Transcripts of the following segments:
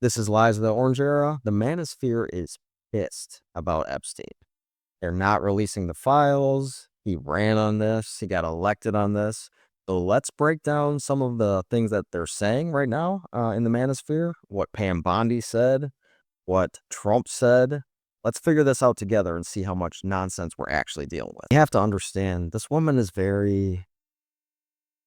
This is Lies of the Orange Era. The manosphere is pissed about Epstein. They're not releasing the files. He ran on this. He got elected on this. So let's break down some of the things that they're saying right now in the manosphere. What Pam Bondi said, what Trump said. Let's figure this out together and see how much nonsense we're actually dealing with. You have to understand, this woman is very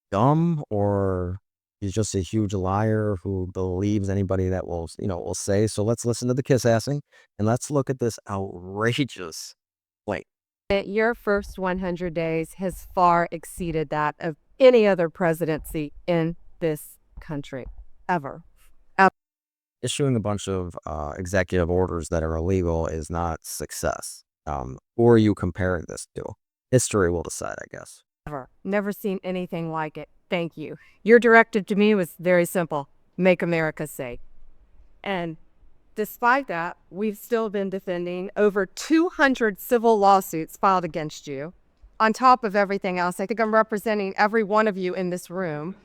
dumb, or she's just a huge liar who believes anybody that will say. So let's listen to the kiss assing and let's look at this outrageous plate. Your first 100 days has far exceeded that of any other presidency in this country ever. Issuing a bunch of executive orders that are illegal is not success. Who are you comparing this to? History will decide, I guess. Never seen anything like it. Thank you. Your directive to me was very simple. Make America safe. And despite that, we've still been defending over 200 civil lawsuits filed against you. On top of everything else, I think I'm representing every one of you in this room.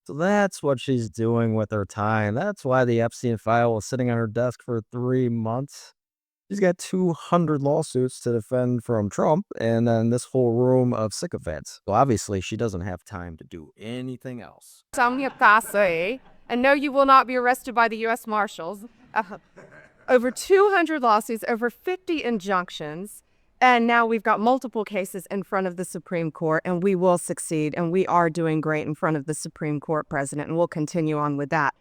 So that's what she's doing with her time. That's why the Epstein file was sitting on her desk for 3 months. She's got 200 lawsuits to defend from Trump and then this whole room of sycophants. So obviously she doesn't have time to do anything else. And no, you will not be arrested by the U.S. Marshals. Over 200 lawsuits, over 50 injunctions. And now we've got multiple cases in front of the Supreme Court, and we will succeed. And we are doing great in front of the Supreme Court, President, and we'll continue on with that.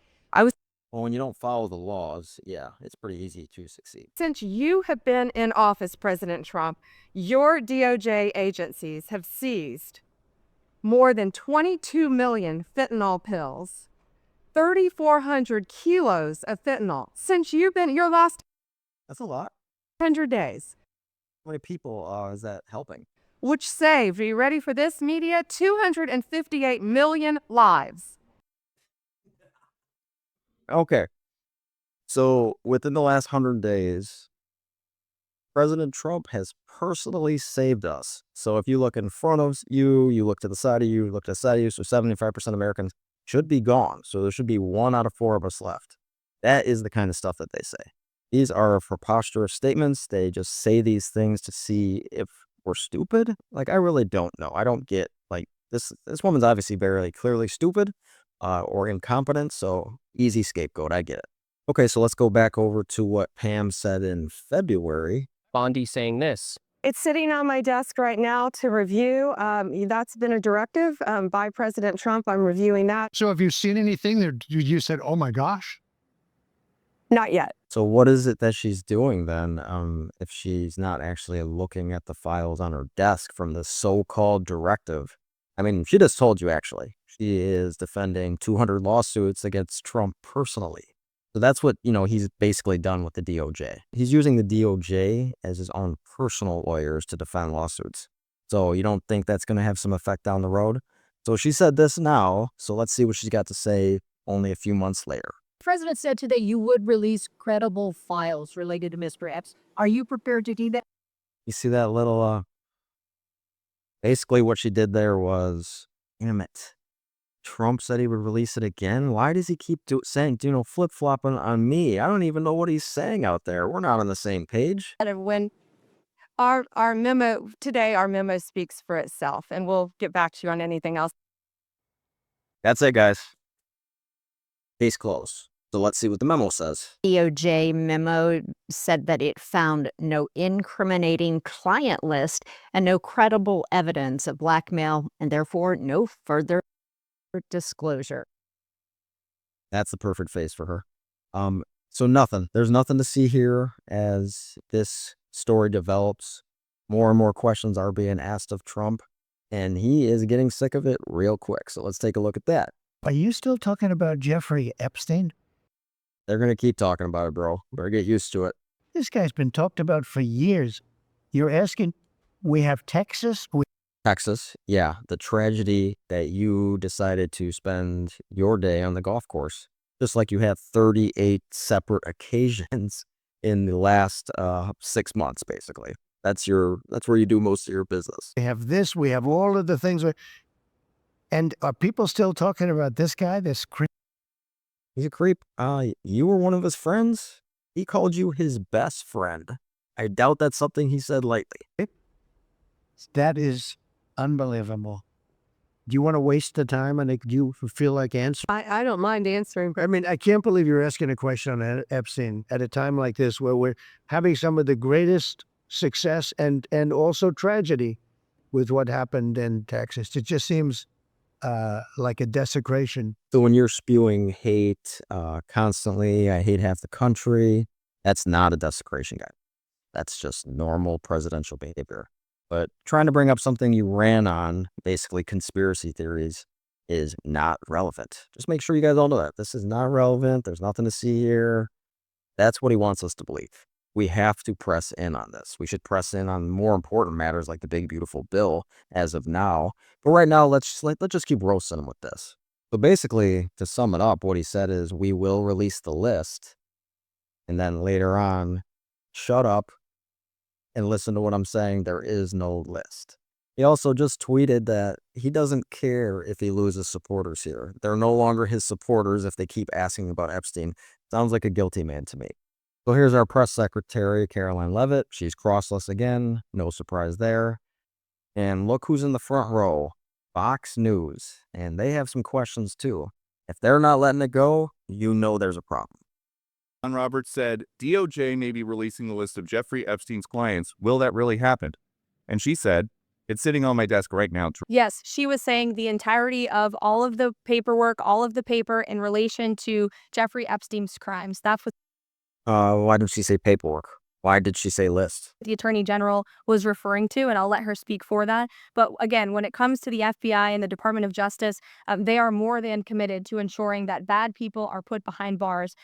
Well, when you don't follow the laws, yeah, it's pretty easy to succeed. Since you have been in office, President Trump, your DOJ agencies have seized more than 22 million fentanyl pills, 3,400 kilos of fentanyl. Since you've been your last That's a lot. 100 days. How many people is that helping? Which saved, are you ready for this, media? 258 million lives. Okay. So within the last 100 days, President Trump has personally saved us. So if you look in front of you, you look to the side of you, you look to the side of you, so 75% of Americans should be gone. So there should be 1 out of 4 of us left. That is the kind of stuff that they say. These are preposterous statements. They just say these things to see if we're stupid. Like, I really don't know. I don't get, like, this woman's obviously very clearly stupid or incompetent, so easy scapegoat. I get it. Okay, so let's go back over to what Pam said in February. Bondi saying this. It's sitting on my desk right now to review. That's been a directive by President Trump. I'm reviewing that. So have you seen anything that you said, oh my gosh? Not yet. So what is it that she's doing then, if she's not actually looking at the files on her desk from the so-called directive? I mean, she just told you, actually. She is defending 200 lawsuits against Trump personally. So that's what, he's basically done with the DOJ. He's using the DOJ as his own personal lawyers to defend lawsuits. So you don't think that's going to have some effect down the road? So she said this now, so let's see what she's got to say only a few months later. The president said today you would release credible files related to Mr. Epps. Are you prepared to do that? You see that little, basically what she did there was, damn it. Trump said he would release it again. Why does he keep saying, flip-flopping on me? I don't even know what he's saying out there. We're not on the same page. When our memo today, our memo speaks for itself, and we'll get back to you on anything else. That's it, guys. Case closed. So let's see what the memo says. DOJ memo said that it found no incriminating client list and no credible evidence of blackmail, and therefore no further disclosure. That's the perfect face for her. So nothing. There's nothing to see here as this story develops. More and more questions are being asked of Trump, and he is getting sick of it real quick. So let's take a look at that. Are you still talking about Jeffrey Epstein? They're going to keep talking about it, bro. Better get used to it. This guy's been talked about for years. You're asking, we have Texas. Texas, yeah, the tragedy that you decided to spend your day on the golf course, just like you had 38 separate occasions in the last 6 months, basically. That's where you do most of your business. We have this, we have all of the things. And are people still talking about this guy, this He's a creep. You were one of his friends? He called you his best friend. I doubt that's something he said lightly. That is unbelievable. Do you want to waste the time and do you feel like answering? I don't mind answering. I mean, I can't believe you're asking a question on Epstein at a time like this where we're having some of the greatest success and also tragedy with what happened in Texas. It just seems like a desecration. So when you're spewing hate constantly, I hate half the country, that's not a desecration, guy. That's just normal presidential behavior. But trying to bring up something you ran on, basically conspiracy theories, is not relevant. Just make sure you guys all know that. This is not relevant. There's nothing to see here. That's what he wants us to believe. We have to press in on this. We should press in on more important matters like the big, beautiful bill as of now. But right now, let's just keep roasting him with this. So basically, to sum it up, what he said is we will release the list. And then later on, shut up and listen to what I'm saying. There is no list. He also just tweeted that he doesn't care if he loses supporters here. They're no longer his supporters if they keep asking about Epstein. Sounds like a guilty man to me. So here's our press secretary, Caroline Levitt. She's crossless again. No surprise there. And look who's in the front row. Fox News. And they have some questions too. If they're not letting it go, you know there's a problem. John Roberts said, DOJ may be releasing the list of Jeffrey Epstein's clients. Will that really happen? And she said, it's sitting on my desk right now. Yes, she was saying the entirety of all of the paperwork, all of the paper in relation to Jeffrey Epstein's crimes. That's what Why didn't she say paperwork? Why did she say list? the Attorney General was referring to, and I'll let her speak for that. But again, when it comes to the FBI and the Department of Justice, they are more than committed to ensuring that bad people are put behind bars.